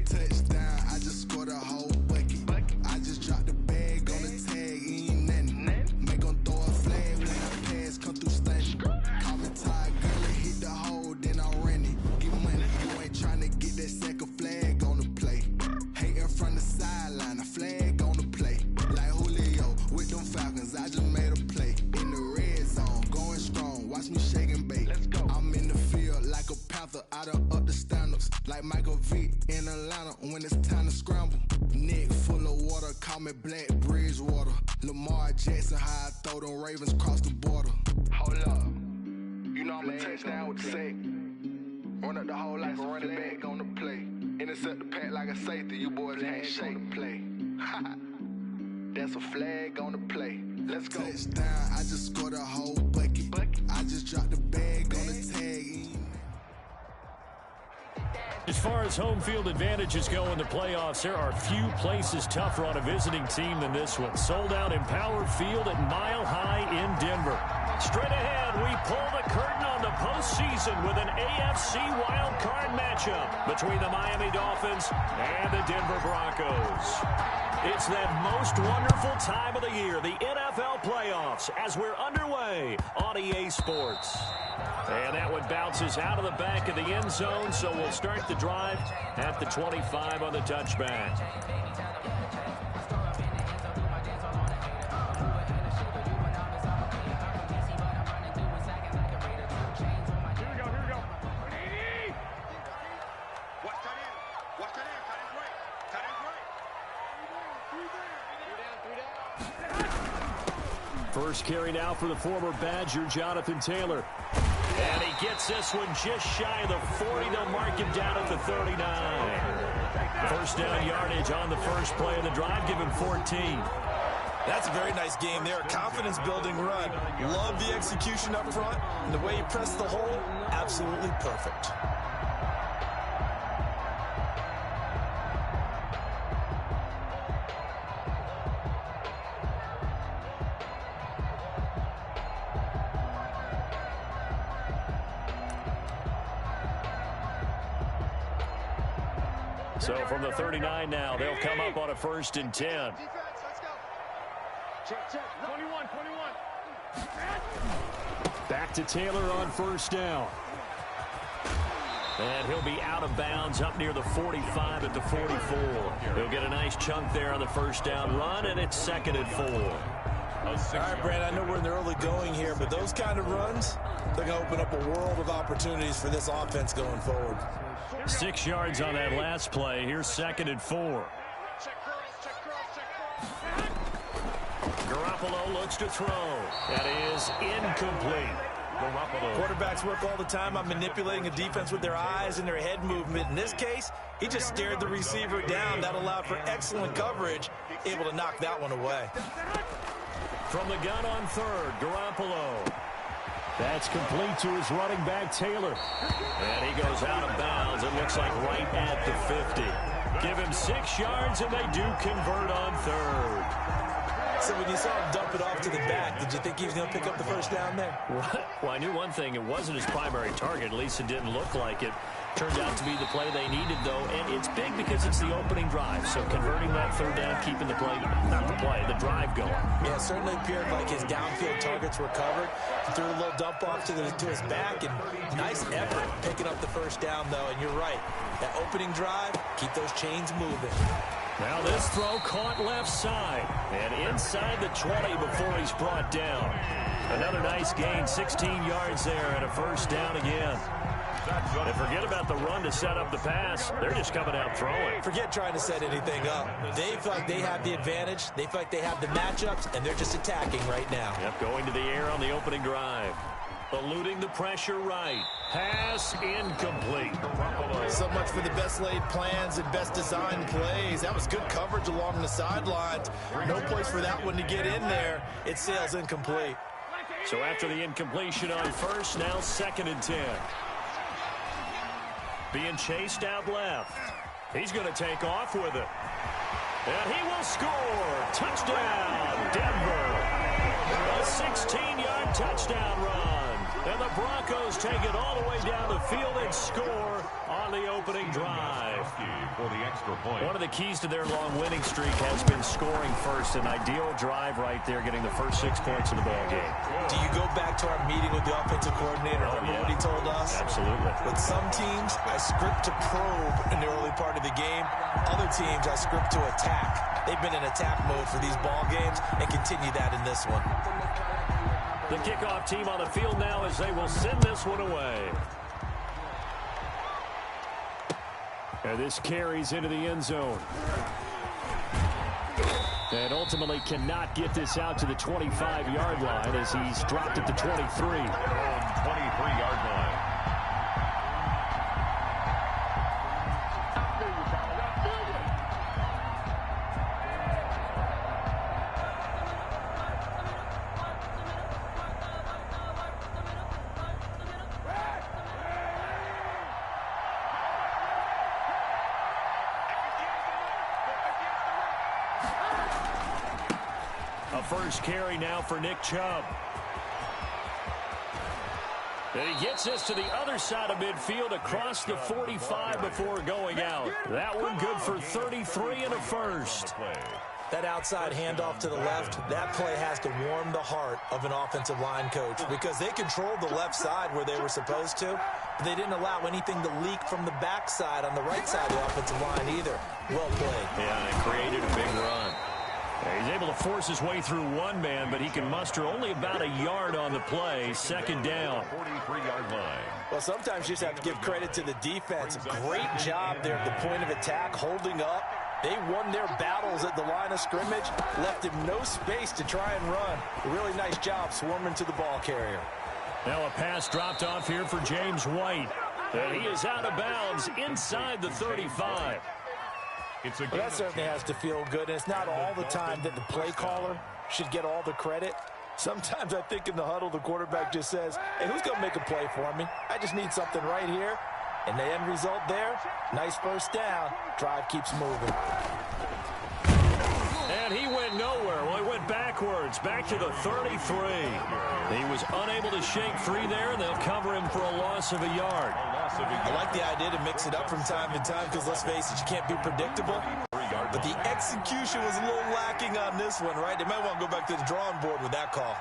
Touchdown, I just scored a whole bucket. I just dropped the bag on the tag, ain't nothing. Make 'em throw a flag when I pass, come through stunning. Call me Todd Gurley, hit the hole, then I ran it. Get money, you ain't tryna get that second flag on the play. Hating from the sideline, a flag on the play. Like Julio with them Falcons, I just made a play. In the red zone, going strong, watch me shake and bake. Let's go. I'm in the field like a panther, I done up the stand-ups. Like Michael Vick in Atlanta when it's time to scramble. Neck full of water, call me Black Bridgewater. Lamar Jackson, how I throw them Ravens cross the border. Hold up, you know I'm a touchdown with the sack. Run up the whole like a running back on the play. Intercept the pack like a safety, you boys ain't shake the play. That's a flag on the play. Let's go. Touchdown, I just scored a whole bucket. I just dropped the bag on the tag. As far as home field advantages go in the playoffs, there are few places tougher on a visiting team than this one. Sold out Empower Field at Mile High in Denver. Straight ahead, we pull the curtain on the postseason with an AFC Wildcard matchup between the Miami Dolphins and the Denver Broncos. It's that most wonderful time of the year, the NFL playoffs, as we're underway on EA Sports. And that one bounces out of the back of the end zone, so we'll start the drive at the 25 on the touchback. First carry now for the former Badger, Jonathan Taylor. And he gets this one just shy of the 40. They'll mark him down at the 39. First down yardage on the first play of the drive. Give him 14. That's a very nice game there. Confidence-building run. Love the execution up front. And the way he pressed the hole, absolutely perfect. So from the 39 now, they'll come up on a 1st and 10. Defense, let's go. Check. 21. Back to Taylor on first down. And he'll be out of bounds up near the 45 at the 44. He'll get a nice chunk there on the first down run, and it's 2nd and 4. All right, Brad, I know we're in the early going here, but those kind of runs, they're going to open up a world of opportunities for this offense going forward. 6 yards on that last play. Here's 2nd and 4. Garoppolo looks to throw. That is incomplete. Quarterbacks work all the time on manipulating a defense with their eyes and their head movement. In this case, he just stared the receiver down. That allowed for excellent coverage, able to knock that one away. From the gun on 3rd, Garoppolo. That's complete to his running back, Taylor. And he goes out of bounds. It looks like right at the 50. Give him 6 yards, and they do convert on 3rd. So when you saw him dump it off to the back, did you think he was going to pick up the first down there? Well, I knew one thing. It wasn't his primary target. At least it didn't look like it. Turned out to be the play they needed, though, and it's big because it's the opening drive. So converting that 3rd down, keeping the play, not the play, the drive going. Yeah, it certainly appeared like his downfield targets were covered. He threw a little dump off to his back, and nice effort picking up the first down, though. And you're right, that opening drive, keep those chains moving. Now this throw caught left side and inside the 20 before he's brought down. Another nice gain, 16 yards there and a 1st down again. And forget about the run to set up the pass. They're just coming out throwing. Forget trying to set anything up. They feel like they have the advantage. They feel like they have the matchups, and they're just attacking right now. Yep, going to the air on the opening drive. Eluding the pressure right. Pass incomplete. So much for the best laid plans and best designed plays. That was good coverage along the sidelines. No place for that one to get in there. It sails incomplete. So after the incompletion on 1st, now 2nd and 10. Being chased out left. He's going to take off with it. And he will score. Touchdown, Denver. A 16-yard touchdown run. And the Broncos take it all the way down the field and score on the opening drive. For the extra point. One of the keys to their long winning streak has been scoring first. An ideal drive right there, getting the first 6 points of the ball game. Do you go back to our meeting with the offensive coordinator? Remember what he told us? Absolutely. With some teams, I script to probe in the early part of the game. Other teams, I script to attack. They've been in attack mode for these ball games and continue that in this one. The kickoff team on the field now as they will send this one away. And this carries into the end zone. And ultimately cannot get this out to the 25-yard line as he's dropped at the 23. 23-yard line. First carry now for Nick Chubb. And he gets this to the other side of midfield across the 45 before going out. That one good for 33 and a first. That outside handoff to the left, that play has to warm the heart of an offensive line coach because they controlled the left side where they were supposed to, but they didn't allow anything to leak from the backside on the right side of the offensive line either. Well played. Yeah, they created a big run. He's able to force his way through one man, but he can muster only about a yard on the play. Second down. 43-yard line. Well, sometimes you just have to give credit to the defense. Great job there at the point of attack, holding up. They won their battles at the line of scrimmage, left him no space to try and run. A really nice job swarming to the ball carrier. Now a pass dropped off here for James White. And he is out of bounds inside the 35. Well, that certainly has to feel good, and it's not all the time that the play caller should get all the credit. Sometimes I think in the huddle, the quarterback just says, hey, who's going to make a play for me? I just need something right here. And the end result there, nice first down. Drive keeps moving. And he went nowhere. Well, he went backwards, back to the 33. He was unable to shake free there, and they'll cover him for a loss of a yard. I like the idea to mix it up from time to time because, let's face it, you can't be predictable. But the execution was a little lacking on this one, right? They might want to go back to the drawing board with that call.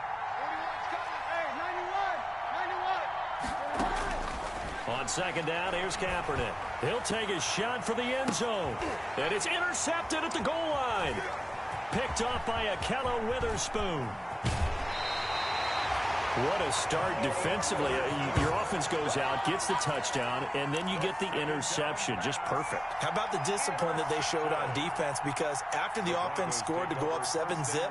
On second down, here's Kaepernick. He'll take his shot for the end zone. And it's intercepted at the goal line. Picked off by Akella Witherspoon. What a start defensively. Your offense goes out, gets the touchdown, and then you get the interception. Just perfect. How about the discipline that they showed on defense? Because after the offense scored to go up 7-zip,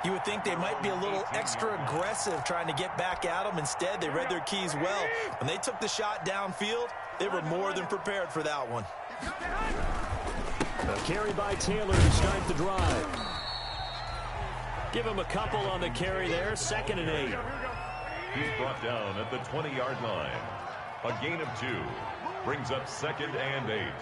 you would think they might be a little extra aggressive trying to get back at them. Instead, they read their keys well. When they took the shot downfield, they were more than prepared for that one. A carry by Taylor to start the drive. Give him a couple on the carry there. 2nd and 8. He's brought down at the 20-yard line. A gain of 2 brings up 2nd and 8.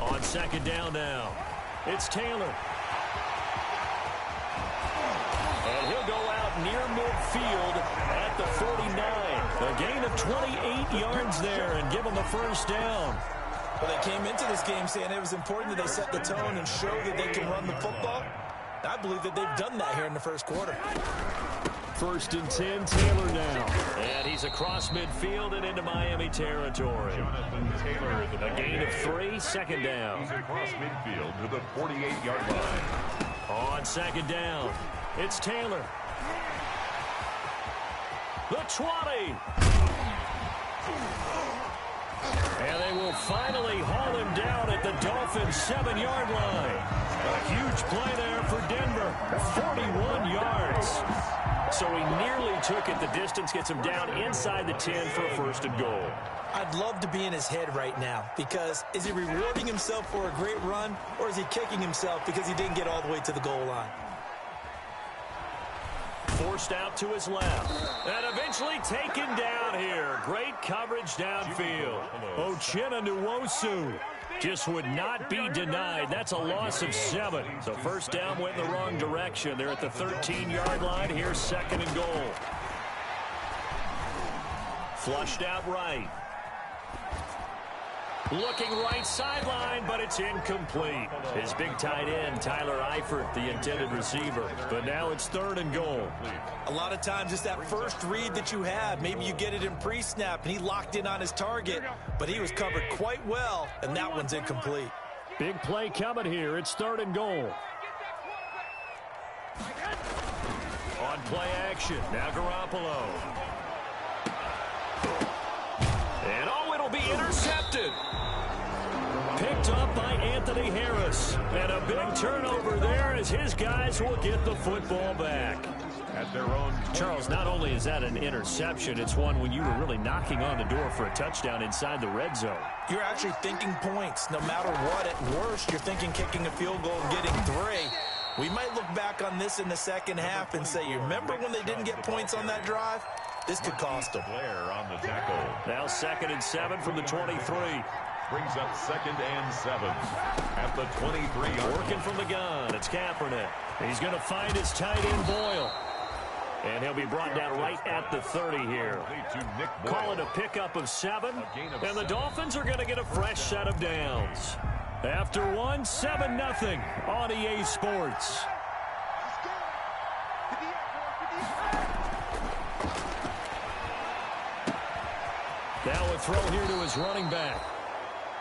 On second down now, it's Taylor. And he'll go out near midfield at the 49. A gain of 28 yards there and give them a first down. Well, they came into this game saying it was important that they set the tone and show that they can run the football. I believe that they've done that here in the first quarter. 1st and 10, Taylor now. And he's across midfield and into Miami territory. Taylor, a gain of 3, 2nd down. He's across midfield to the 48-yard line. On second down, it's Taylor. The 20. And they will finally haul him down at the Dolphins' 7-yard line. A huge play there for Denver. 41 yards. So he nearly took it the distance, gets him down inside the 10 for a 1st and goal. I'd love to be in his head right now because is he rewarding himself for a great run or is he kicking himself because he didn't get all the way to the goal line? 4th forced out to his left. And eventually taken down here. Great coverage downfield. Uchenna Nwosu just would not be denied. That's a loss of 7. So first down went in the wrong direction. They're at the 13-yard line. Here's second and goal. Flushed out right. Looking right sideline, but it's incomplete. His big tight end, Tyler Eifert, the intended receiver. But now it's third and goal. A lot of times it's that first read that you have. Maybe you get it in pre-snap, and he locked in on his target, but he was covered quite well, and that one's incomplete. Big play coming here. It's third and goal. On play action, now Garoppolo. And oh, it'll be intercepted. Picked up by Anthony Harris. And a big turnover there as his guys will get the football back. At their own. Charles, not only is that an interception, it's one when you were really knocking on the door for a touchdown inside the red zone. You're actually thinking points. No matter what, at worst, you're thinking kicking a field goal and getting 3. We might look back on this in the second half and say, you remember when they didn't get points on that drive? This could cost them. Blair on the tackle. Now 2nd and 7 from the 23. Brings up 2nd and 7 at the 23. Working from the gun, it's Kaepernick. He's going to find his tight end Boyle. And he'll be brought down right at the 30 here. Call it a pickup of 7. And the Dolphins are going to get a fresh set of downs. After one, 7-0 on EA Sports. Now a throw here to his running back.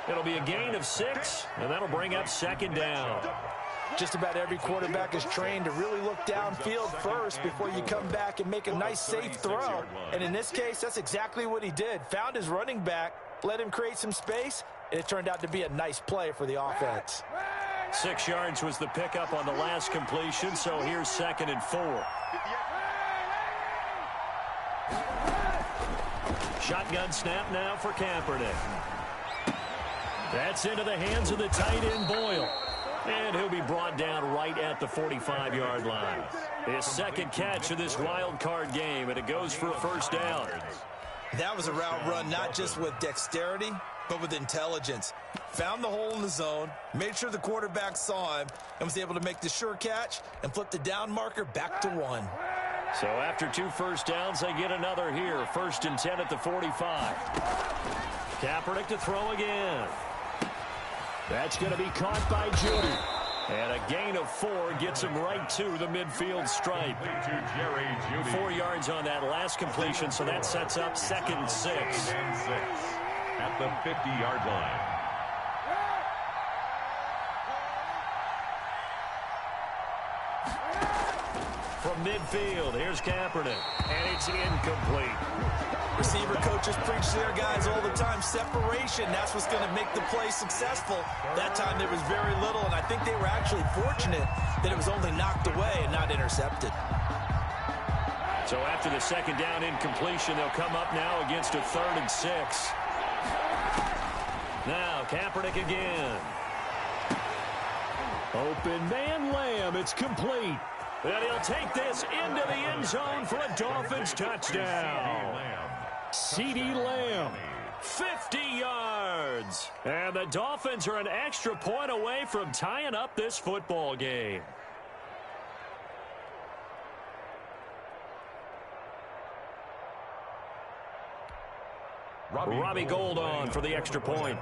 It'll be a gain of 6, and that'll bring up 2nd down. Just about every quarterback is trained to really look downfield first before you come back and make a nice, safe throw. And in this case, that's exactly what he did. Found his running back, let him create some space, and it turned out to be a nice play for the offense. 6 yards was the pickup on the last completion, so here's 2nd and 4. Shotgun snap now for Kaepernick. That's into the hands of the tight end Boyle. And he'll be brought down right at the 45-yard line. His 2nd catch of this wild card game, and it goes for a first down. That was a route run not just with dexterity, but with intelligence. Found the hole in the zone, made sure the quarterback saw him, and was able to make the sure catch and flip the down marker back to 1. So after 2 first downs, they get another here. 1st and 10 at the 45. Kaepernick to throw again. That's going to be caught by Judy. And a gain of 4 gets him right to the midfield stripe. 4 yards on that last completion, so that sets up 2nd and 6. At the 50-yard line. From midfield, here's Kaepernick. And it's incomplete. Receiver coaches preach to their guys all the time. Separation, that's what's going to make the play successful. That time there was very little, and I think they were actually fortunate that it was only knocked away and not intercepted. So after the 2nd down incompletion, they'll come up now against a 3rd and 6. Now Kaepernick again. Open man Lamb, it's complete. And he'll take this into the end zone for a Dolphins touchdown. CeeDee Lamb, 50 yards. And the Dolphins are an extra point away from tying up this football game. Robbie Gould on for the extra point.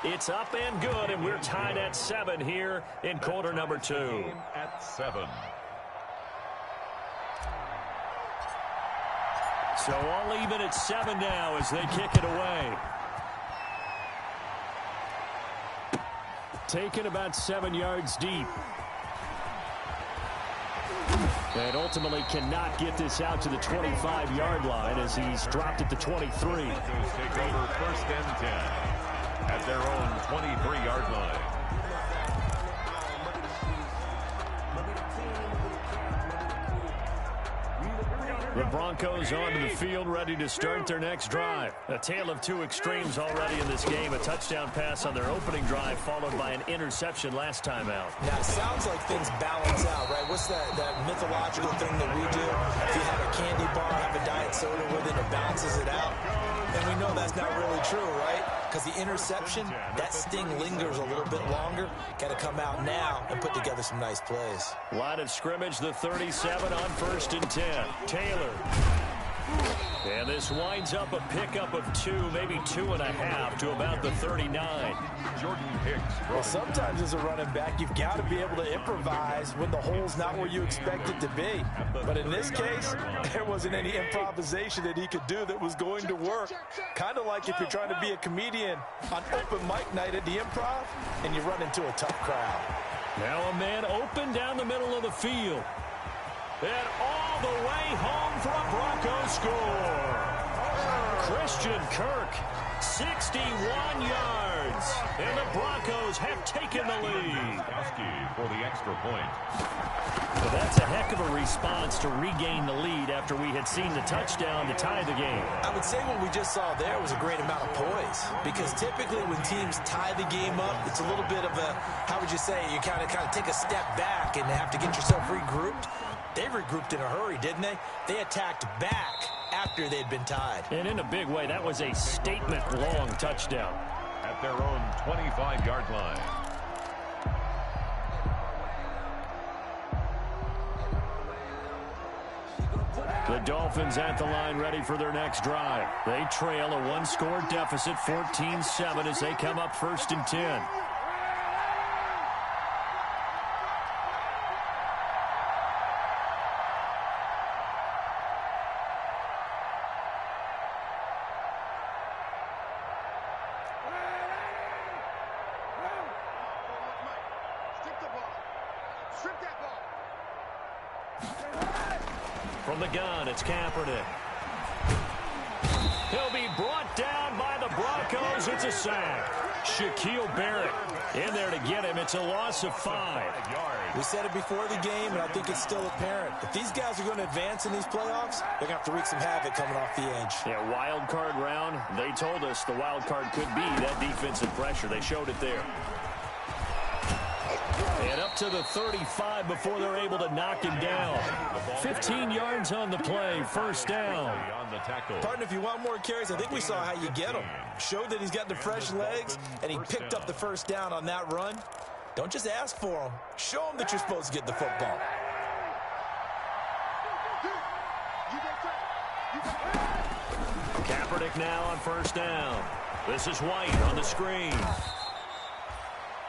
It's up and good, and we're tied at 7 here in quarter number 2. At 7. So all even at 7 now as they kick it away. Taken about 7 yards deep. And ultimately cannot get this out to the 25-yard line as he's dropped at the 23. Take over 1st and 10 at their own 23-yard line. The Broncos onto the field, ready to start their next drive. A tale of two extremes already in this game. A touchdown pass on their opening drive, followed by an interception last time out. Now, it sounds like things balance out, right? What's that mythological thing that we do? If you have a candy bar, have a diet soda with it, it balances it out. And we know that's not really true, right? Because the interception, that sting lingers a little bit longer. Got to come out now and put together some nice plays. Line of scrimmage, the 37 on 1st and 10. Taylor. And this winds up a pickup of 2, maybe 2.5 to about the 39. Jordan Hicks. Well, sometimes as a running back, you've got to be able to improvise when the hole's not where you expect it to be. But in this case, there wasn't any improvisation that he could do that was going to work. Kind of like if you're trying to be a comedian on open mic night at the Improv and you run into a tough crowd. Now a man open down the middle of the field. And all the way home for a Broncos score. Christian Kirk, 61 yards. And the Broncos have taken the lead. For the extra point. So that's a heck of a response to regain the lead after we had seen the touchdown to tie the game. I would say what we just saw there was a great amount of poise. Because typically when teams tie the game up, it's a little bit of a, how would you say, you kind of take a step back and have to get yourself regrouped. They regrouped in a hurry, didn't they? They attacked back after they'd been tied. And in a big way, that was a statement-long touchdown. At their own 25-yard line. The Dolphins at the line ready for their next drive. They trail a one-score deficit, 14-7, as they come up 1st and 10. From the gun, it's Kaepernick. He'll be brought down by the Broncos. It's a sack. Shaquille Barrett in there to get him. It's a loss of 5. We said it before the game, and I think it's still apparent. If these guys are going to advance in these playoffs, they're going to have to wreak some havoc coming off the edge. Yeah, wild card round. They told us the wild card could be that defensive pressure. They showed it there. And up to the 35 before they're able to knock him down. 15 yards on the play, 1st down. Partner, if you want more carries, I think we saw how you get them. Showed that he's got the fresh legs, and he picked up the 1st down on that run. Don't just ask for them. Show them that you're supposed to get the football. Kaepernick now on 1st down. This is White on the screen.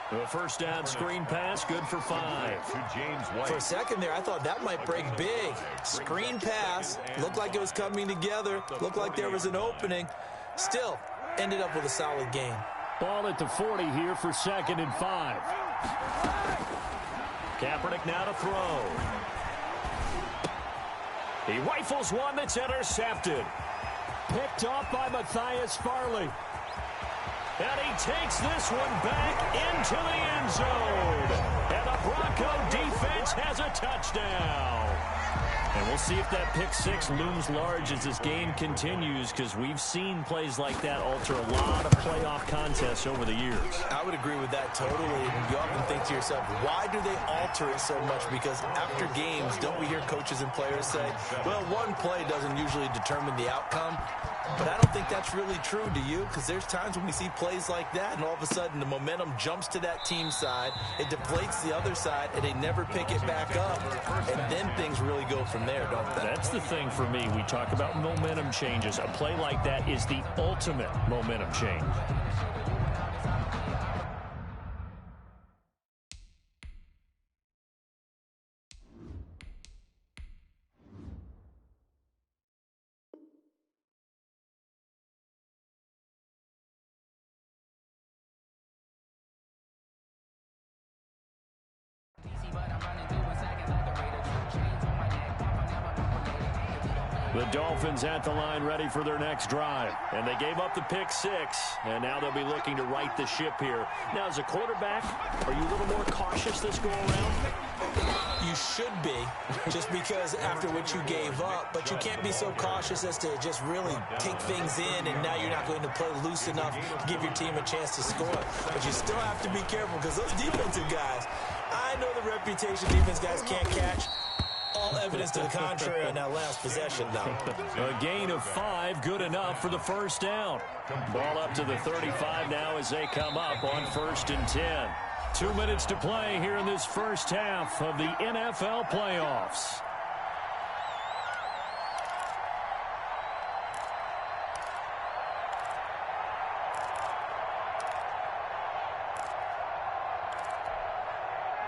The 1st down screen pass, good for 5. To James White. For a second there, I thought that might break big. Screen pass, looked like it was coming together, looked like there was an opening. Still, ended up with a solid game. Ball at the 40 here for 2nd and 5. Kaepernick now to throw. He rifles one that's intercepted. Picked off by Matthias Farley. And he takes this one back into the end zone. And the Bronco defense has a touchdown. And we'll see if that pick 6 looms large as this game continues, because we've seen plays like that alter a lot of playoff contests over the years. I would agree with that totally. And you often think to yourself, why do they alter it so much? Because after games, don't we hear coaches and players say, well, one play doesn't usually determine the outcome. But I don't think that's really true, do you? Because there's times when we see plays like that, and all of a sudden the momentum jumps to that team side, it deflates the other side, and they never pick it back up. And then things really go from there, don't they? That's the thing for me. We talk about momentum changes. A play like that is the ultimate momentum change. The Dolphins at the line ready for their next drive. And they gave up the pick 6, and now they'll be looking to right the ship here. Now, as a quarterback, are you a little more cautious this go-around? You should be, just because after what you gave up, but you can't be so cautious as to just really take things in, and now you're not going to play loose enough to give your team a chance to score. But you still have to be careful, because those defensive guys, I know the reputation defense guys can't catch. All evidence to the contrary on that last possession, though. A gain of 5, good enough for the first down. Ball up to the 35 now as they come up on 1st and 10. 2 minutes to play here in this first half of the NFL playoffs.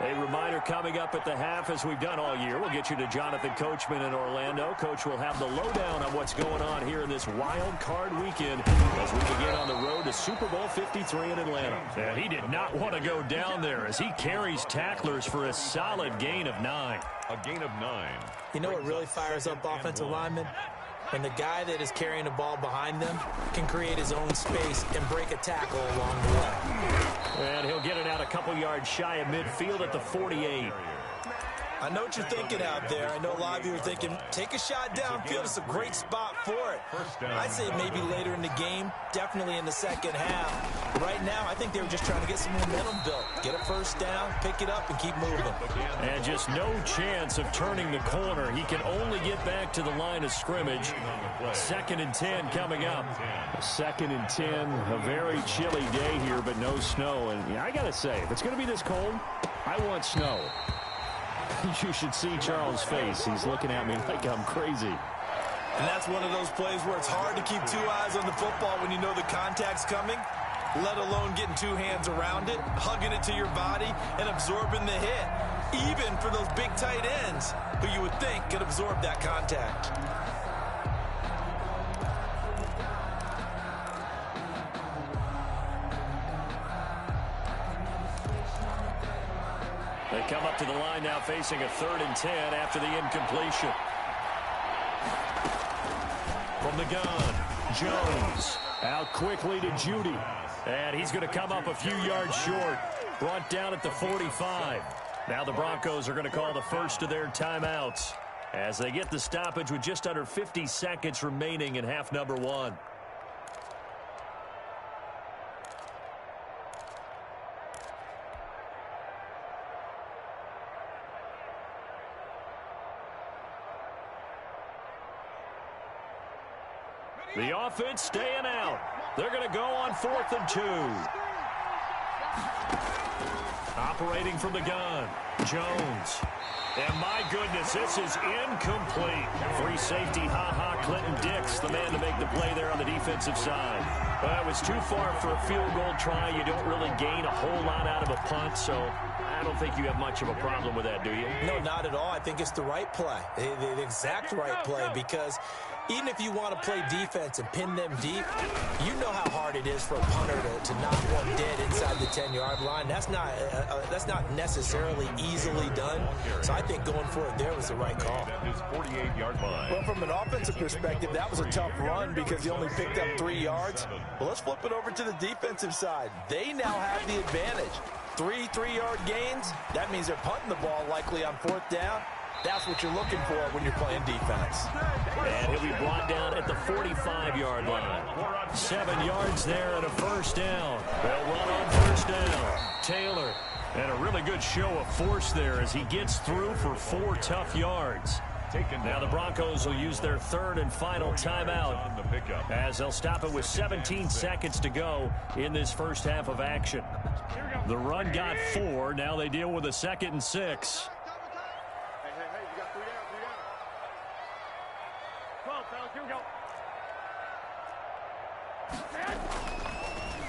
A reminder coming up at the half, as we've done all year. We'll get you to Jonathan Coachman in Orlando. Coach will have the lowdown on what's going on here in this wild card weekend as we begin on the road to Super Bowl 53 in Atlanta. And he did not want to go down there as he carries tacklers for a solid gain of 9. A gain of 9. You know what really fires up offensive linemen? When the guy that is carrying the ball behind them can create his own space and break a tackle along the way. And he'll get it out a couple yards shy of midfield at the 48. I know what you're thinking out there. I know a lot of you are thinking, take a shot downfield. It's a great spot for it. I'd say maybe later in the game, definitely in the second half. Right now, I think they were just trying to get some momentum built. Get a first down, pick it up, and keep moving. And just no chance of turning the corner. He can only get back to the line of scrimmage. 2nd and 10 coming up. 2nd and 10, a very chilly day here, but no snow. And I got to say, if it's going to be this cold, I want snow. You should see Charles' face. He's looking at me like I'm crazy. And that's one of those plays where it's hard to keep 2 eyes on the football when you know the contact's coming, let alone getting 2 hands around it, hugging it to your body, and absorbing the hit, even for those big tight ends who you would think could absorb that contact. They come up to the line now facing a 3rd and 10 after the incompletion. From the gun, Jones out quickly to Judy. And he's going to come up a few yards short. Brought down at the 45. Now the Broncos are going to call the first of their timeouts as they get the stoppage with just under 50 seconds remaining in half number 1. The offense staying out. They're going to go on 4th and 2. Operating from the gun, Jones. And my goodness, this is incomplete. Free safety, Clinton Dix, the man to make the play there on the defensive side. It was too far for a field goal try. You don't really gain a whole lot out of a punt, so I don't think you have much of a problem with that, do you? No, not at all. I think it's the right play, the exact right play, because even if you want to play defense and pin them deep, you know how hard it is for a punter to knock one dead inside the 10-yard line. That's not necessarily easily done. So I think going for it there was the right call. Well, from an offensive perspective, that was a tough run because he only picked up 3 yards. Well, let's flip it over to the defensive side. They now have the advantage. 3 3-yard gains. That means they're punting the ball likely on 4th down. That's what you're looking for when you're playing defense. And he'll be brought down at the 45-yard line. 7 yards there and a first down. They'll run on first down. Taylor, and a really good show of force there as he gets through for 4 tough yards. Now the Broncos will use their 3rd and final timeout as they'll stop it with 17 seconds to go in this first half of action. The run got 4. Now they deal with a 2nd and 6.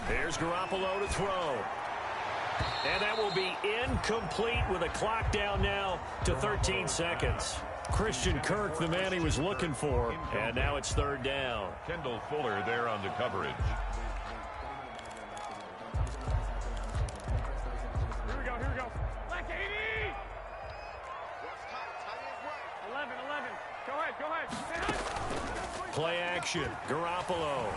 Here's Garoppolo to throw. And that will be incomplete with a clock down now to 13 seconds. Christian Kirk, the man he was looking for. And now it's 3rd down. Kendall Fuller there on the coverage. Here we go. Black 80! 11. Go ahead. action. Garoppolo.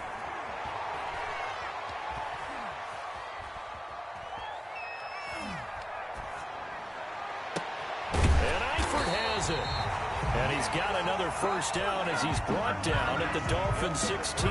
And Eifert has it. And he's got another first down as he's brought down at the Dolphins 16.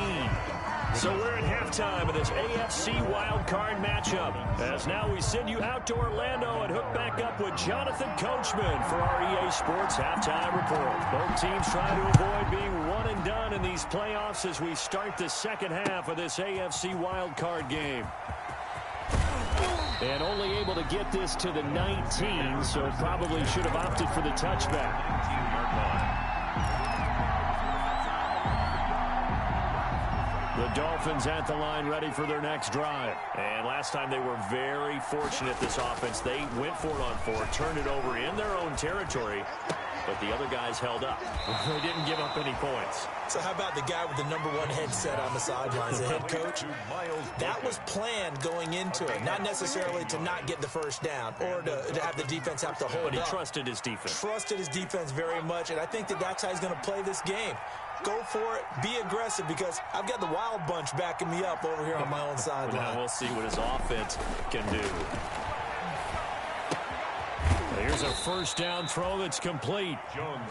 So we're at halftime of this AFC Wildcard matchup. As now we send you out to Orlando and hook back up with Jonathan Coachman for our EA Sports Halftime Report. Both teams trying to avoid being one and done in these playoffs as we start the second half of this AFC Wildcard game. And only able to get this to the 19, so probably should have opted for the touchback. The Dolphins at the line ready for their next drive. And last time they were very fortunate, this offense. They went for it on 4, turned it over in their own territory, but the other guys held up. They didn't give up any points. So how about the guy with the #1 headset on the sidelines, the head coach? That was planned going into it, not necessarily to not get the first down or to have the defense have to hold up. But he trusted his defense. Trusted his defense very much, and I think that's how he's going to play this game. Go for it. Be aggressive, because I've got the Wild Bunch backing me up over here on my own sideline. Now we'll see what his offense can do. Here's a first down throw that's complete.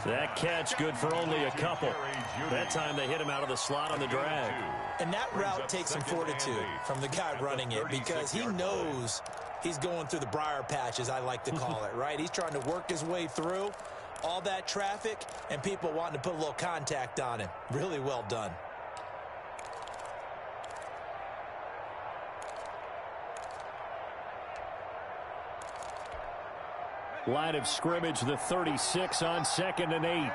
That catch good for only a couple. That time they hit him out of the slot on the drag. And that route takes some fortitude from the guy running it, because he knows he's going through the briar patch, as I like to call it, right? He's trying to work his way through all that traffic and people wanting to put a little contact on him. Really well done. Line of scrimmage, the 36 on 2nd and 8.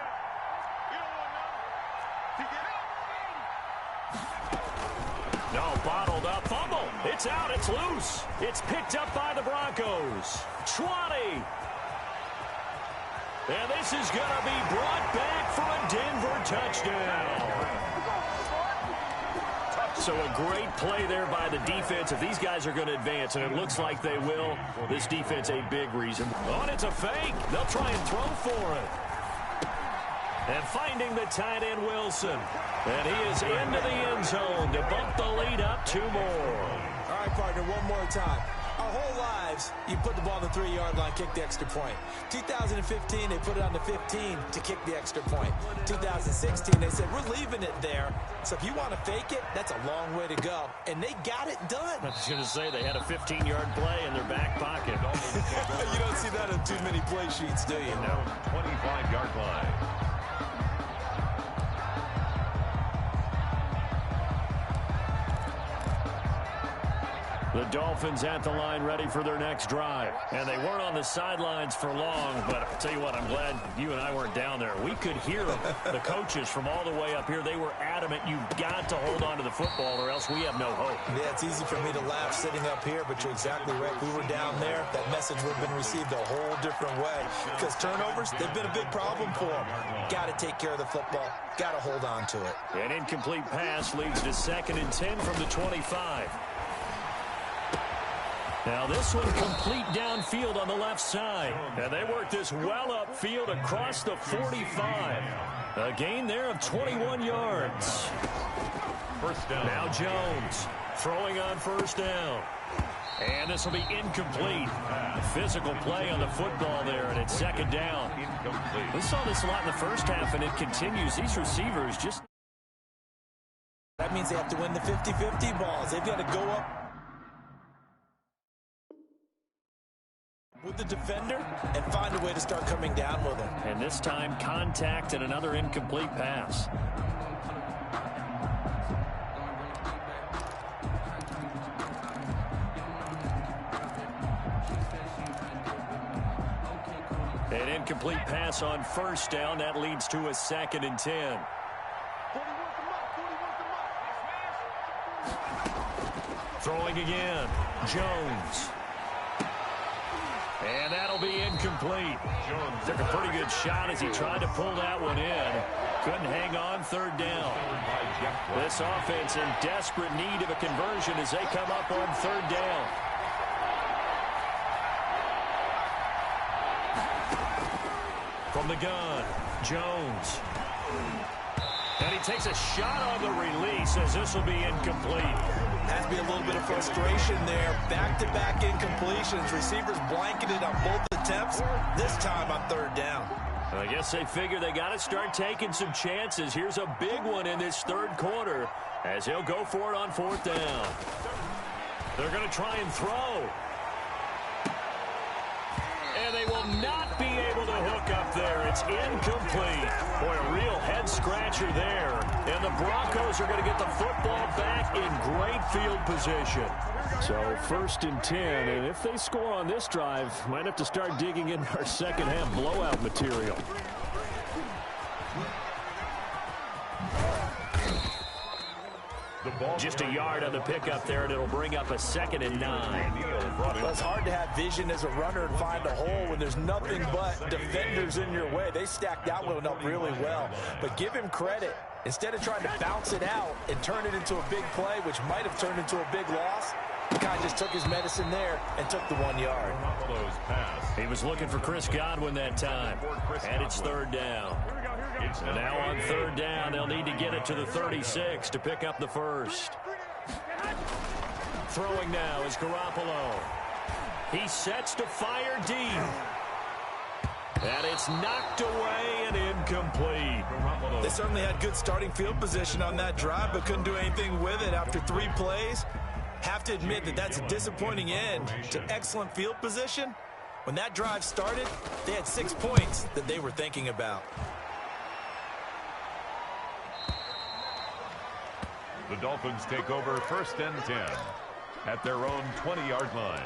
No, bottled up, fumble. It's out, it's loose. It's picked up by the Broncos. 20. And this is going to be brought back for a Denver touchdown. So a great play there by the defense. If these guys are going to advance, and it looks like they will, this defense a big reason. Oh, and it's a fake. They'll try and throw for it. And finding the tight end, Wilson. And he is into the end zone to bump the lead up 2 more. All right, partner, one more time. Our whole lives, you put the ball on the 3-yard line, kick the extra point. 2015, they put it on the 15 to kick the extra point. 2016, they said, we're leaving it there. So if you want to fake it, that's a long way to go. And they got it done. I was going to say, they had a 15-yard play in their back pocket. You don't see that in too many play sheets, do you? No, 25-yard line. The Dolphins at the line ready for their next drive. And they weren't on the sidelines for long, but I'll tell you what, I'm glad you and I weren't down there. We could hear them, the coaches from all the way up here. They were adamant, you've got to hold on to the football or else we have no hope. Yeah, it's easy for me to laugh sitting up here, but you're exactly right. If we were down there, that message would have been received a whole different way. Because turnovers, they've been a big problem for them. Got to take care of the football. Got to hold on to it. An incomplete pass leads to 2nd and 10 from the 25. Now this one complete downfield on the left side. And they work this well upfield across the 45. A gain there of 21 yards. First down. Now Jones throwing on first down. And this will be incomplete. Physical play on the football there, and it's 2nd down. Incomplete. We saw this a lot in the first half, and it continues. These receivers just... That means they have to win the 50-50 balls. They've got to go up with the defender and find a way to start coming down with him. And this time, contact and another incomplete pass. An incomplete pass on first down. That leads to a 2nd and 10. Throwing again. Jones. And that'll be incomplete. Jones took a pretty good shot as he tried to pull that one in. Couldn't hang on 3rd down. This offense in desperate need of a conversion as they come up on 3rd down. From the gun, Jones. And he takes a shot on the release as this will be incomplete. Has to be a little bit of frustration there. Back-to-back incompletions. Receivers blanketed on both attempts, this time on third down. I guess they figure they got to start taking some chances. Here's a big one in this third quarter as he'll go for it on fourth down. They're going to try and throw. And they will not be able to hook up there. It's incomplete. Boy, a real head-scratcher there. And the Broncos are going to get the football back in great field position. So 1st and 10, and if they score on this drive, might have to start digging in our second-half blowout material. Just a yard on the pickup there, and it'll bring up a 2nd and 9. Well, it's hard to have vision as a runner and find a hole when there's nothing but defenders in your way. They stacked that one up really well. But give him credit. Instead of trying to bounce it out and turn it into a big play, which might have turned into a big loss, the guy just took his medicine there and took the 1 yard. He was looking for Chris Godwin that time. And it's third down. And now on third down, they'll need to get it to the 36 to pick up the first. Throwing now is Garoppolo. He sets to fire deep. And it's knocked away and incomplete. They certainly had good starting field position on that drive, but couldn't do anything with it after 3 plays. Have to admit that that's a disappointing end to excellent field position. When that drive started, they had 6 points that they were thinking about. The Dolphins take over 1st and 10 at their own 20-yard line.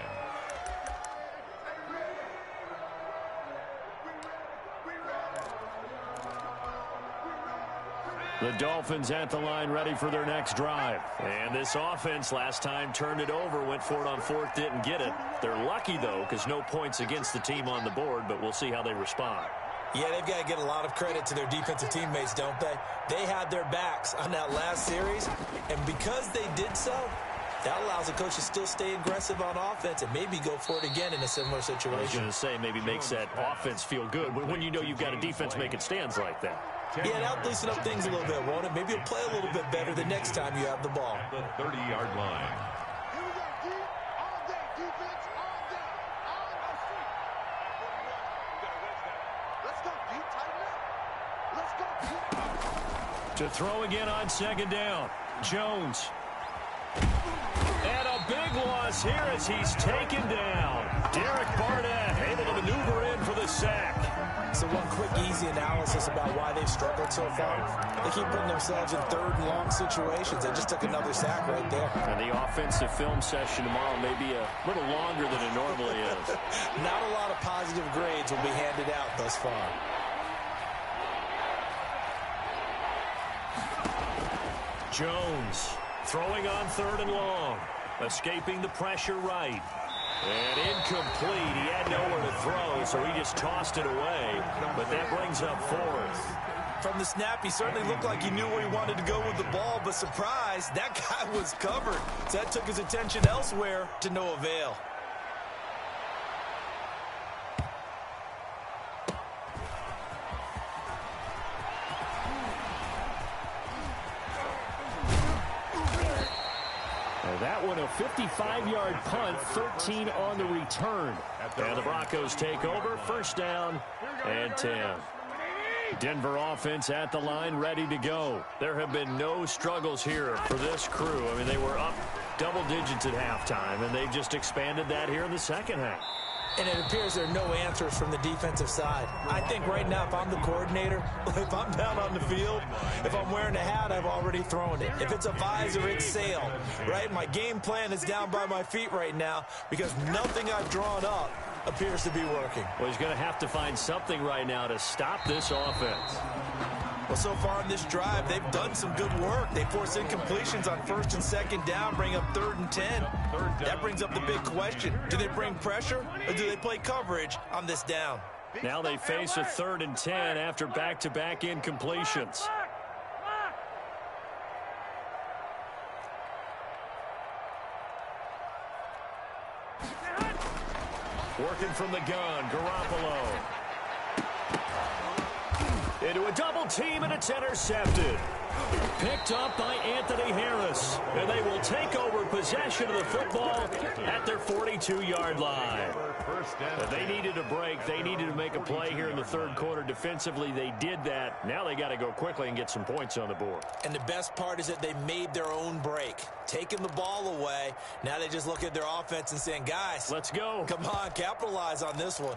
The Dolphins at the line ready for their next drive. And this offense last time turned it over, went for it on 4th, didn't get it. They're lucky, though, because no points against the team on the board, but we'll see how they respond. Yeah, they've got to get a lot of credit to their defensive teammates, don't they? They had their backs on that last series, and because they did so, that allows the coach to still stay aggressive on offense and maybe go for it again in a similar situation. I was going to say maybe makes that offense feel good when you know you've got a defense making stands like that. Yeah, that'll loosen up things a little bit, won't it? Maybe you'll play a little bit better the next time you have the ball. The 30-yard line. Here we go, D. All day, defense, all day. Let's go, D. Tighten up. Let's go, D. To throw again on 2nd down. Jones. And a big loss here as he's taken down. Derek Barnett able to maneuver in for the sack. So one quick, easy analysis about why they've struggled so far. They keep putting themselves in 3rd and long situations. They just took another sack right there. And the offensive film session tomorrow may be a little longer than it normally is. Not a lot of positive grades will be handed out thus far. Jones throwing on 3rd and long. Escaping the pressure right. And incomplete. He had nowhere to throw, so he just tossed it away. But that brings up 4th. From the snap, he certainly looked like he knew where he wanted to go with the ball, but surprise, that guy was covered. So that took his attention elsewhere to no avail. That one a 55-yard punt, 13 on the return. And the Broncos take over, 1st down and 10. Denver offense at the line, ready to go. There have been no struggles here for this crew. I mean, they were up double digits at halftime, and they've just expanded that here in the second half. And it appears there are no answers from the defensive side. I think right now, if I'm the coordinator, if I'm down on the field, if I'm wearing a hat, I've already thrown it. If it's a visor, it's sail, right? My game plan is down by my feet right now because nothing I've drawn up appears to be working. Well, he's going to have to find something right now to stop this offense. Well, so far in this drive, they've done some good work. They force incompletions on 1st and 2nd down, bring up 3rd and 10. That brings up the big question. Do they bring pressure or do they play coverage on this down? Now they face a 3rd and 10 after back-to-back incompletions. Working from the gun, Garoppolo. Into a double team, and it's intercepted. Picked up by Anthony Harris. And they will take over possession of the football at their 42-yard line. They needed a break. They needed to make a play here in the third quarter. Defensively, they did that. Now they got to go quickly and get some points on the board. And the best part is that they made their own break. Taking the ball away. Now they just look at their offense and saying, guys, let's go. Come on, capitalize on this one.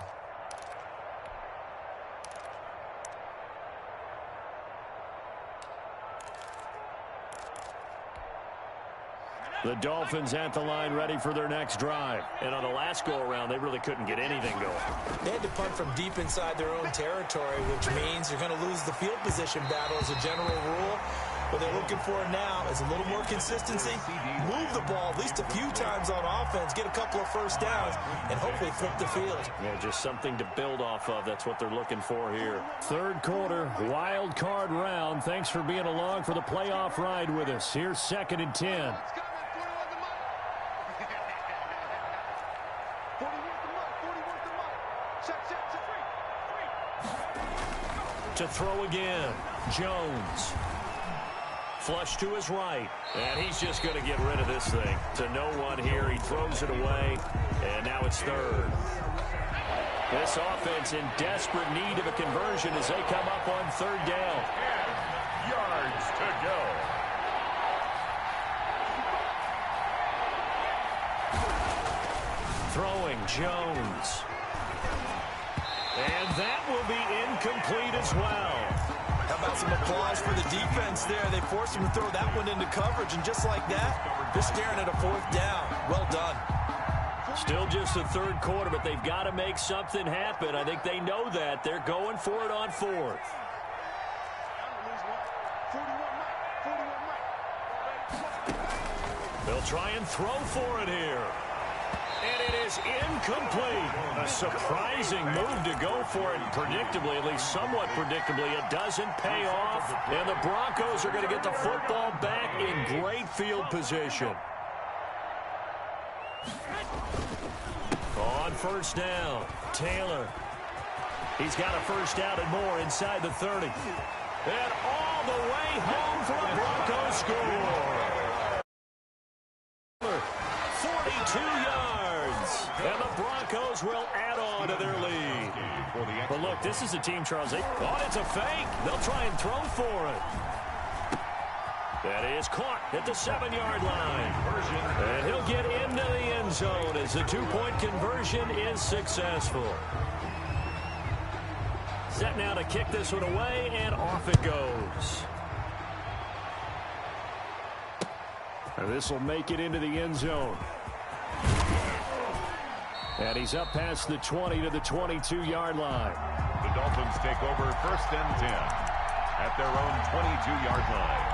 The Dolphins at the line ready for their next drive. And on the last go-around, they really couldn't get anything going. They had to punt from deep inside their own territory, which means you're going to lose the field position battle as a general rule. What they're looking for now is a little more consistency, move the ball at least a few times on offense, get a couple of first downs, and hopefully flip the field. Yeah, just something to build off of. That's what they're looking for here. Third quarter, wild card round. Thanks for being along for the playoff ride with us. Here's 2nd and 10. To throw again, Jones. Flush to his right, and he's just going to get rid of this thing. To no one here, he throws it away, and now it's third. This offense in desperate need of a conversion as they come up on third down. 10 yards to go. Throwing, Jones. And that will be incomplete as well. How about some applause for the defense there? They forced him to throw that one into coverage, and just like that, they're staring at a 4th down. Well done. Still just the third quarter, but they've got to make something happen. I think they know that. They're going for it on 4th. They'll try and throw for it here. And it is incomplete. A surprising move to go for it. Predictably, at least somewhat predictably, it doesn't pay off. And the Broncos are going to get the football back in great field position. On first down, Taylor. He's got a first down and more inside the 30. And all the way home for a Broncos score. 42 yards. And the Broncos will add on to their lead. But look, this is a team, Charles. It's a fake. They'll try and throw for it. That is caught at the 7-yard line. And he'll get into the end zone as the 2-point conversion is successful. Set now to kick this one away, and off it goes. And this will make it into the end zone. And he's up past the 20 to the 22-yard line. The Dolphins take over 1st and 10 at their own 22-yard line.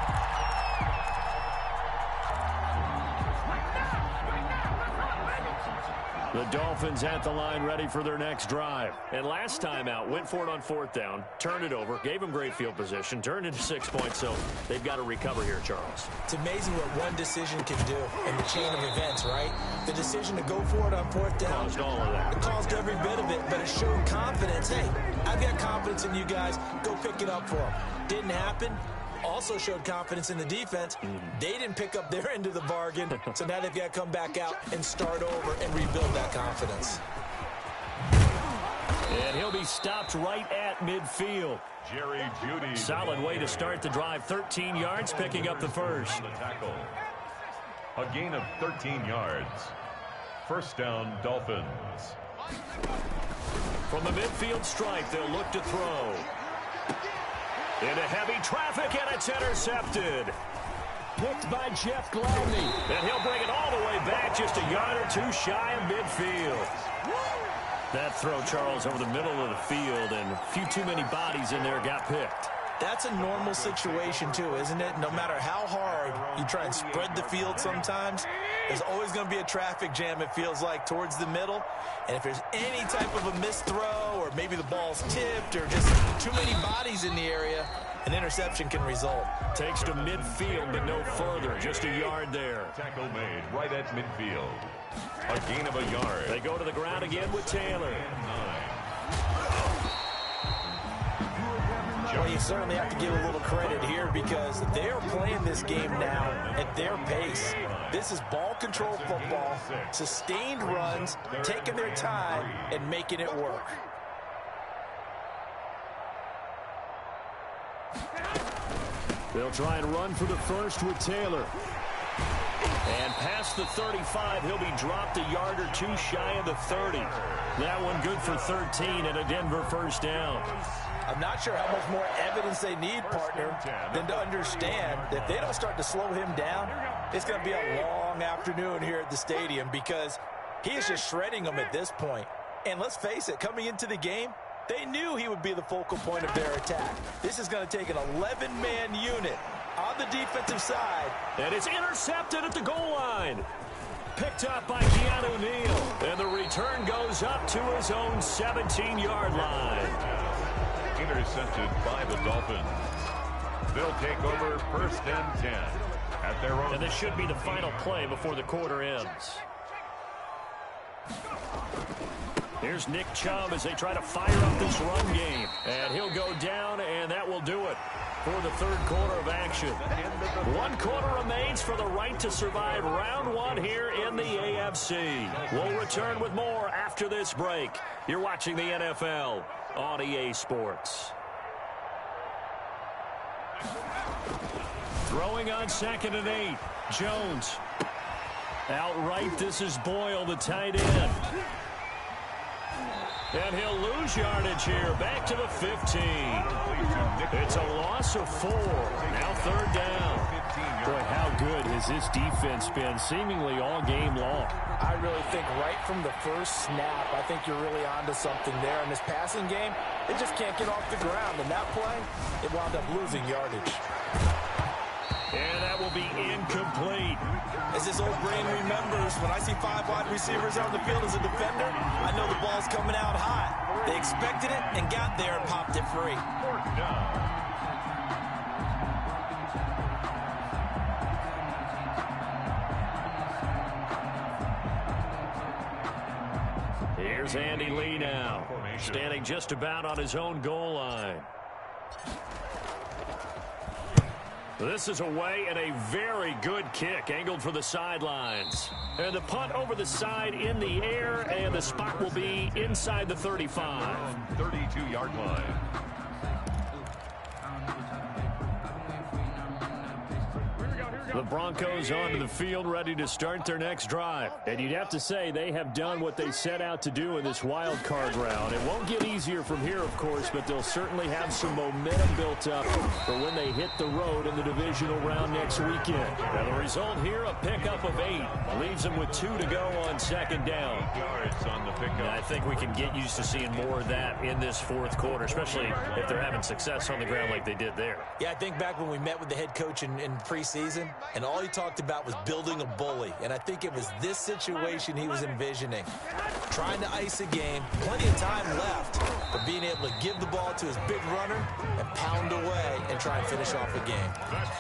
The Dolphins at the line ready for their next drive. And last time out, went for it on 4th down, turned it over, gave them great field position, turned into 6 points, so they've got to recover here, Charles. It's amazing what one decision can do in the chain of events, right? The decision to go for it on 4th down. Caused all of that. It caused every bit of it, but it showed confidence. Hey, I've got confidence in you guys. Go pick it up for them. Didn't happen. Also showed confidence in the defense. They didn't pick up their end of the bargain, so now they've got to come back out and start over and rebuild that confidence. And he'll be stopped right at midfield. Jerry Jeudy. Solid way to start the drive. 13 yards, picking up the first. The tackle. A gain of 13 yards. First down, Dolphins. From the midfield stripe, they'll look to throw. Into heavy traffic, and it's intercepted. Picked by Jeff Gladney. And he'll bring it all the way back, just a yard or two shy of midfield. That throw, Charles, over the middle of the field, and a few too many bodies in there got picked. That's a normal situation, too, isn't it? No matter how hard you try and spread the field sometimes, there's always going to be a traffic jam, it feels like, towards the middle. And if there's any type of a missed throw, or maybe the ball's tipped, or just too many bodies in the area, an interception can result. Takes to midfield, but no further. Just a yard there. Tackle made right at midfield. A gain of a yard. They go to the ground again with Taylor. Well, you you certainly have to give a little credit here because they're playing this game now at their pace. This is ball control football, sustained runs, taking their time, and making it work. They'll try and run for the first with Taylor. And past the 35, he'll be dropped a yard or two shy of the 30. That one good for 13 and a Denver first down. I'm not sure how much more evidence they need, partner, than to understand that if they don't start to slow him down, it's going to be a long afternoon here at the stadium because he is just shredding them at this point. And let's face it, coming into the game, they knew he would be the focal point of their attack. This is going to take an 11-man unit on the defensive side. And it's intercepted at the goal line. Picked up by Keanu Neal. And the return goes up to his own 17-yard line. Intercepted by the Dolphins. They'll take over first and 10 at their own. And this should be the final play before the quarter ends. Here's Nick Chubb as they try to fire up this run game. And he'll go down, and that will do it for the third quarter of action. 1 quarter remains for the right to survive round 1 here in the AFC. We'll return with more after this break. You're watching the NFL on EA Sports. Throwing on 2nd and 8. Jones. Outright, this is Boyle, the tight end. And he'll lose yardage here. Back to the 15. It's a loss of 4. Now 3rd down. Boy, how good has this defense been seemingly all game long? I really think right from the first snap, I think you're really onto something there. In this passing game, they just can't get off the ground. And that play, it wound up losing yardage. And that will be incomplete. As this old brain remembers, when I see 5 wide receivers on the field as a defender, I know the ball's coming out hot. They expected it and got there and popped it free. 4th down. Here's Andy Lee now, standing just about on his own goal line. This is away and a very good kick angled for the sidelines. And the punt over the side in the air, and the spot will be inside the 35. 32-yard line. The Broncos onto the field, ready to start their next drive. And you'd have to say they have done what they set out to do in this wild card round. It won't get easier from here, of course, but they'll certainly have some momentum built up for when they hit the road in the divisional round next weekend. Now the result here, a pickup of 8. Leaves them with 2 to go on 2nd down. Yards on the pickup. And I think we can get used to seeing more of that in this 4th quarter, especially if they're having success on the ground like they did there. Yeah, I think back when we met with the head coach in preseason, and all he talked about was building a bully. And I think it was this situation he was envisioning. Trying to ice a game, plenty of time left, but being able to give the ball to his big runner and pound away and try and finish off a game.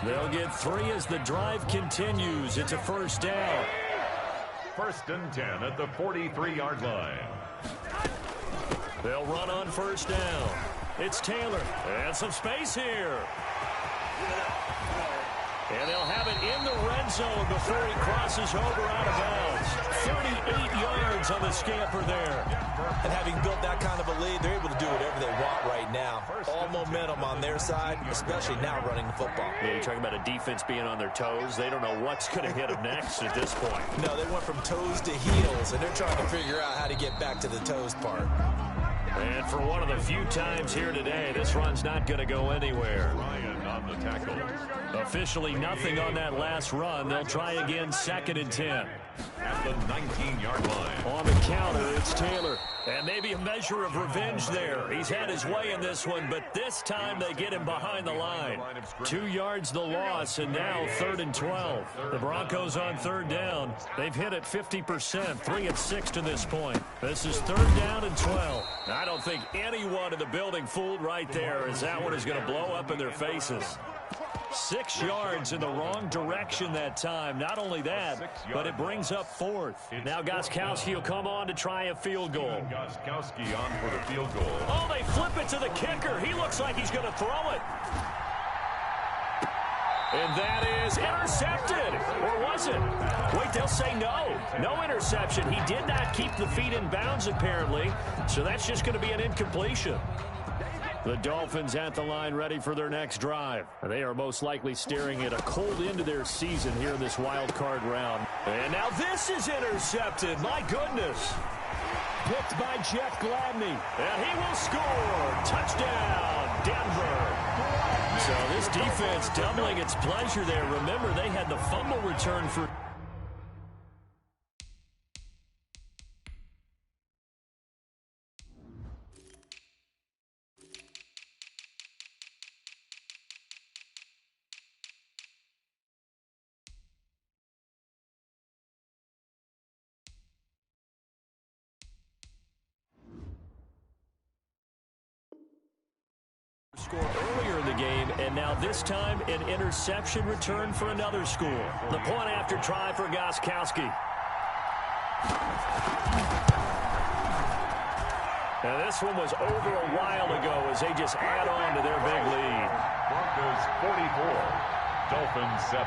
They'll get 3 as the drive continues. It's a first down. 1st and 10 at the 43-yard line. They'll run on first down. It's Taylor. And some space here. And they'll have it in the red zone before he crosses over out of bounds. 38 yards on the scamper there. And having built that kind of a lead, they're able to do whatever they want right now. All momentum on their side, especially now running the football. Yeah, you're talking about a defense being on their toes. They don't know what's going to hit them next at this point. No, they went from toes to heels, and they're trying to figure out how to get back to the toes part. And for one of the few times here today, this run's not going to go anywhere. Ryan on the tackle. Officially nothing on that last run. They'll try again 2nd and 10. At the 19-yard line. On the counter, it's Taylor. And maybe a measure of revenge there. He's had his way in this one, but this time they get him behind the line. 2 yards the loss, and now 3rd and 12. The Broncos on 3rd down. They've hit it 50%, 3 of 6 to this point. This is 3rd down and 12. I don't think anyone in the building fooled right there, as that one is going to blow up in their faces. 6 yards in the wrong direction that time. Not only that, but it brings up 4th. Now Gostkowski will come on to try a field goal. Gostkowski on for the field goal. Oh, they flip it to the kicker. He looks like he's going to throw it. And that is intercepted. Or was it? Wait, they'll say no. No interception. He did not keep the feet in bounds, apparently. So that's just going to be an incompletion. The Dolphins at the line ready for their next drive. They are most likely staring at a cold end to their season here in this wild card round. And now this is intercepted. My goodness. Picked by Jeff Gladney. And he will score. Touchdown, Denver. So this defense doubling its pleasure there. Remember, they had the fumble return for... score earlier in the game, and now this time an interception return for another school. The point after try for Gostkowski. Now this one was over a while ago as they just add on to their big lead. Broncos 44, Dolphins 7.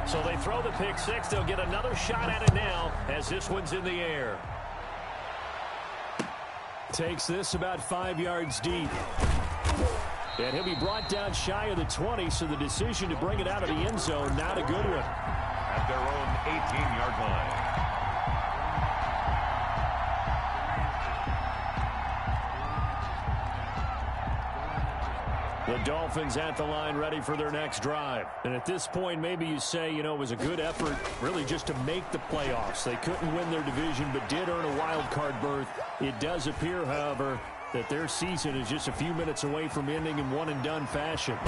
So they throw the pick six. They'll get another shot at it now as this one's in the air. Takes this about 5 yards deep. And he'll be brought down shy of the 20, so the decision to bring it out of the end zone, not a good one. At their own 18-yard line. The Dolphins at the line ready for their next drive. And at this point, maybe you say, you know, it was a good effort really just to make the playoffs. They couldn't win their division but did earn a wild card berth. It does appear, however, that their season is just a few minutes away from ending in one-and-done fashion.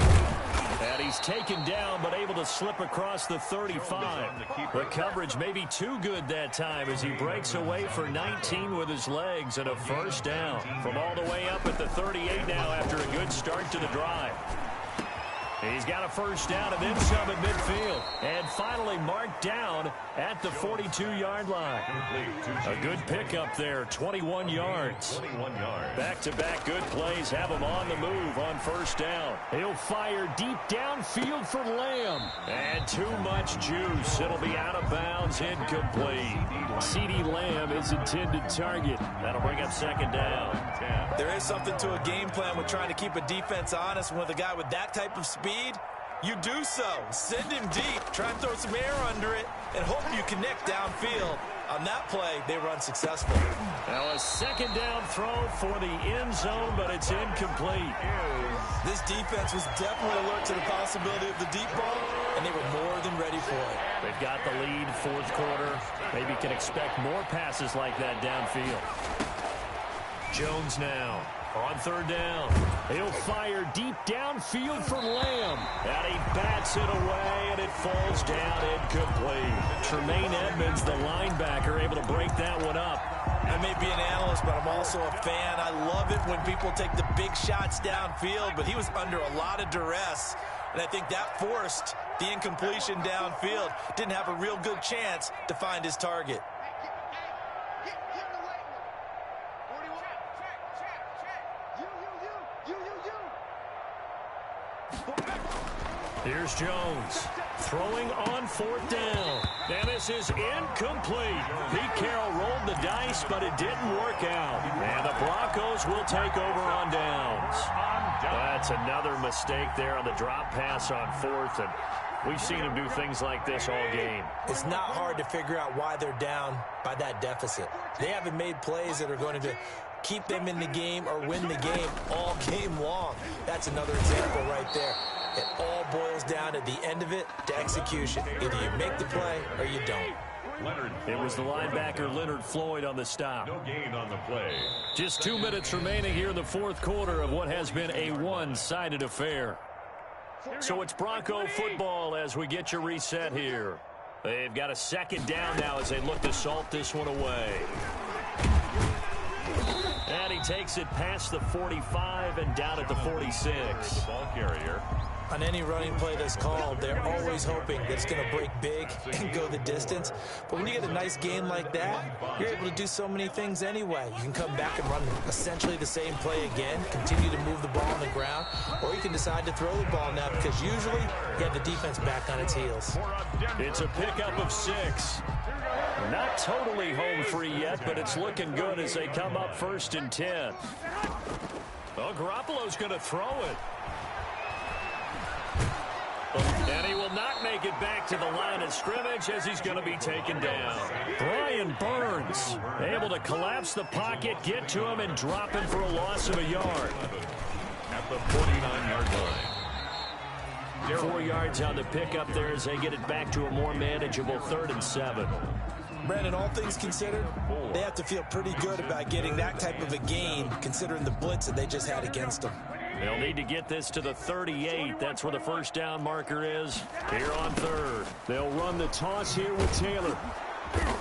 And he's taken down but able to slip across the 35. The coverage may be too good that time as he breaks away for 19 with his legs and a first down. From all the way up at the 38 now after a good start to the drive. He's got a first down and then some at midfield. And finally marked down at the 42-yard line. A good pickup there, 21 yards. Back-to-back good plays have him on the move on first down. He'll fire deep downfield for Lamb. And too much juice. It'll be out of bounds, incomplete. CeeDee Lamb is intended target. That'll bring up second down. There is something to a game plan with trying to keep a defense honest. With a guy with that type of speed, you do so. Send him deep. Try and throw some air under it and hope you connect downfield. On that play, they were unsuccessful. Now a second down throw for the end zone, but it's incomplete. This defense was definitely alert to the possibility of the deep ball, and they were more than ready for it. They've got the lead, fourth quarter. Maybe can expect more passes like that downfield. Jones now on third down. He'll fire deep downfield for Lamb. And he bats it away, and it falls down incomplete. Tremaine Edmonds, the linebacker, able to break that one up. I may be an analyst, but I'm also a fan. I love it when people take the big shots downfield, but he was under a lot of duress. And I think that forced the incompletion downfield. Didn't have a real good chance to find his target. Here's Jones throwing on fourth down. And this is incomplete. Pete Carroll rolled the dice, but it didn't work out. And the Broncos will take over on downs. That's another mistake there on the drop pass on fourth. And we've seen him do things like this all game. It's not hard to figure out why they're down by that deficit. They haven't made plays that are going to keep them in the game or win the game all game long. That's another example right there. It all boils down at the end of it to execution. Either you make the play or you don't. It was the linebacker Leonard Floyd on the stop. No gain on the play. Just 2 minutes remaining here in the fourth quarter of what has been a one-sided affair. So it's Bronco football as we get your reset here. They've got a second down now as they look to salt this one away. And he takes it past the 45 and down at the 46. The ball carrier. On any running play that's called, they're always hoping that it's going to break big and go the distance. But when you get a nice game like that, you're able to do so many things anyway. You can come back and run essentially the same play again, continue to move the ball on the ground, or you can decide to throw the ball now because usually you have the defense back on its heels. It's a pickup of 6. Not totally home free yet, but it's looking good as they come up 1st and 10. Well, Garoppolo's going to throw it. And he will not make it back to the line of scrimmage as he's going to be taken down. Brian Burns able to collapse the pocket, get to him, and drop him for a loss of a yard. At the 49-yard line. 4 yards on the pickup there as they get it back to a more manageable 3rd and 7. Brandon, all things considered, they have to feel pretty good about getting that type of a gain considering the blitz that they just had against them. They'll need to get this to the 38. That's where the first down marker is here on 3rd. They'll run the toss here with Taylor.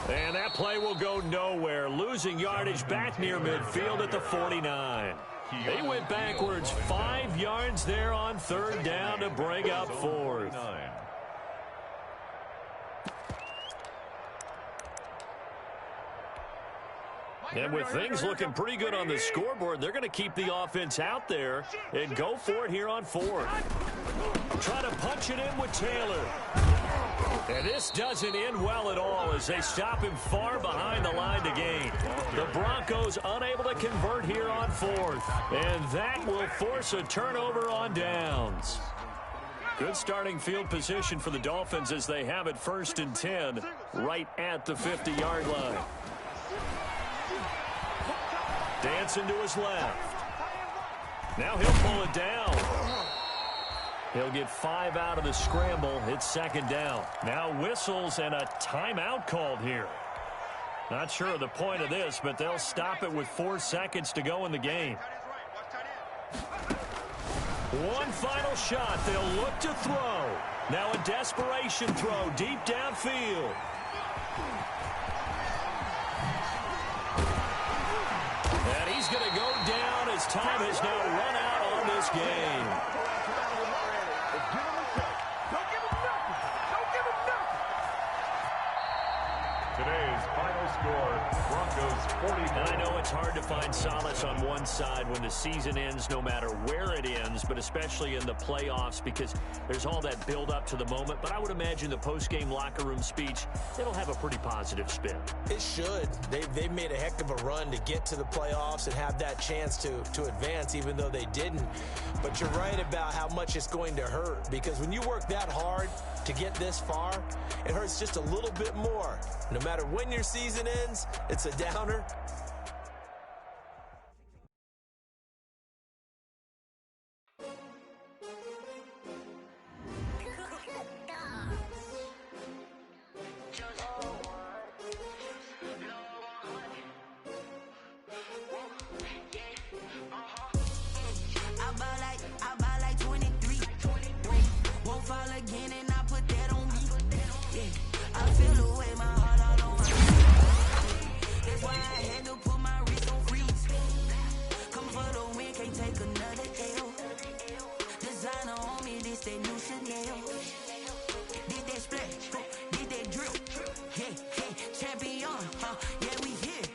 And that play will go nowhere. Losing yardage back near midfield at the 49. They went backwards 5 yards there on 3rd down to bring up 4th. And with things looking pretty good on the scoreboard, they're going to keep the offense out there and go for it here on 4th. Try to punch it in with Taylor. And this doesn't end well at all as they stop him far behind the line to gain. The Broncos unable to convert here on 4th. And that will force a turnover on downs. Good starting field position for the Dolphins as they have it 1st and 10 right at the 50-yard line. Dancing to his left. Now he'll pull it down. He'll get 5 out of the scramble. It's 2nd down. Now whistles and a timeout called here. Not sure of the point of this, but they'll stop it with 4 seconds to go in the game. One final shot. They'll look to throw. Now a desperation throw deep downfield. And he's going to go down as time has now run out on this game. Today's final score, Broncos 40. And I know it's hard to find solace on one side when the season ends, no matter where it ends, but especially in the playoffs because there's all that build up to the moment. But I would imagine the post-game locker room speech, it'll have a pretty positive spin. It should. They've made a heck of a run to get to the playoffs and have that chance to advance, even though they didn't. But you're right about how much it's going to hurt because when you work that hard to get this far, it hurts just a little bit more. No matter when your season ends, it's a downer. I buy like 23. Won't fall again and I put that on me. Yeah, I feel the way my heart all on my feet. That's why I had to put my wrist on freeze. Come for the win, can't take another L. Designer on me, this that new Chanel. Did that splash, did that drip. Yeah, champion, yeah, we here.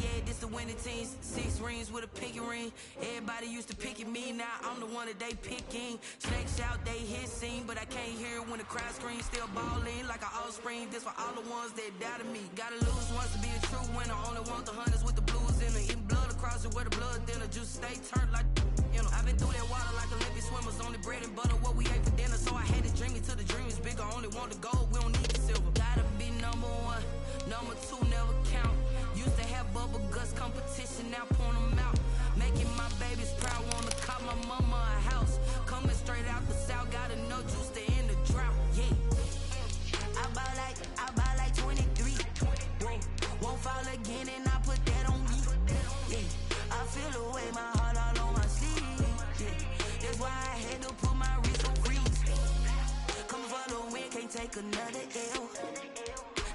Yeah, this the winning team. 6 rings with a pinky ring. Everybody used to pick at me, now I'm the one that they picking. Snakes out, they hit scene, but I can't hear it when the crowd screams. Still balling like an offspring. This for all the ones that doubted me. Gotta lose once to be a true winner. Only want the hunters with the blues in it. Eating blood across it where the blood thinner. Just stay turned like, you know. I've been through that water like Olympic swimmers. Only bread and butter, what we ate for dinner. So I had to dream it till the dream is bigger. Only want the gold, we don't need the silver. Gotta be number 1, number 2 never count. Used to have bubble guts competition, now point them out. Making my babies proud, wanna call my mama a house. Coming straight out the south, gotta know juice to end the drought. Yeah, I buy like 23. Won't fall again and I put that on me. Yeah, I feel the way my heart all on my sleeve. Yeah, that's why I had to put my wrist on freeze. Coming for the win, can't take another L.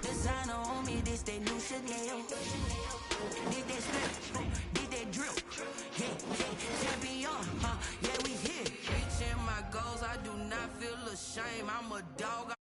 Designer on me, this that new Chanel. Did that splash, did that drip. of shame. I'm a dog.